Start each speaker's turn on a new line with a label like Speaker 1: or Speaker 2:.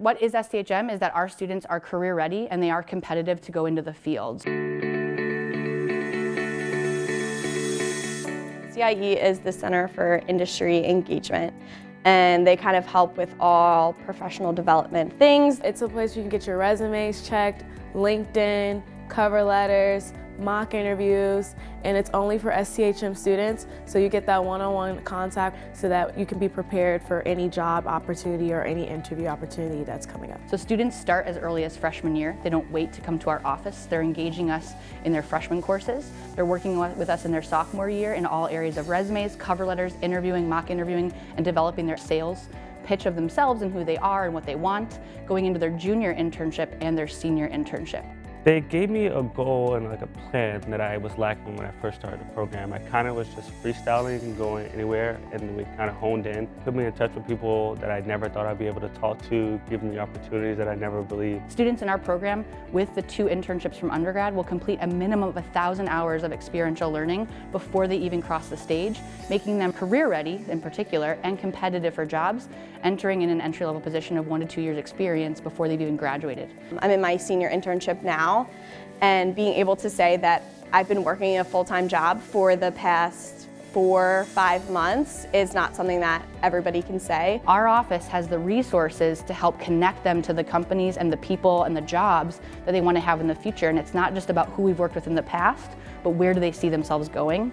Speaker 1: What is STHM is that our students are career ready and they are competitive to go into the field.
Speaker 2: CIE is the Center for Industry Engagement, and they kind of help with all professional development things.
Speaker 3: It's a place where you can get your resumes checked, LinkedIn, cover letters, mock interviews, and it's only for STHM students, so you get that one-on-one contact so that you can be prepared for any job opportunity or any interview opportunity that's coming up.
Speaker 1: So students start as early as freshman year. They don't wait to come to our office. They're engaging us in their freshman courses. They're working with us in their sophomore year in all areas of resumes, cover letters, interviewing, mock interviewing, and developing their sales pitch of themselves and who they are and what they want, going into their junior internship and their senior internship.
Speaker 4: They gave me a goal and like a plan that I was lacking when I first started the program. I kind of was just freestyling and going anywhere, and we kind of honed in, put me in touch with people that I never thought I'd be able to talk to, give me opportunities that I never believed.
Speaker 1: Students in our program with the 2 internships from undergrad will complete a minimum of 1,000 hours of experiential learning before they even cross the stage, making them career ready in particular and competitive for jobs, entering in an entry-level position of 1 to 2 years experience before they've even graduated.
Speaker 2: I'm in my senior internship now, and being able to say that I've been working a full-time job for the past 4 or 5 months is not something that everybody can say.
Speaker 1: Our office has the resources to help connect them to the companies and the people and the jobs that they want to have in the future, and it's not just about who we've worked with in the past, but where do they see themselves going.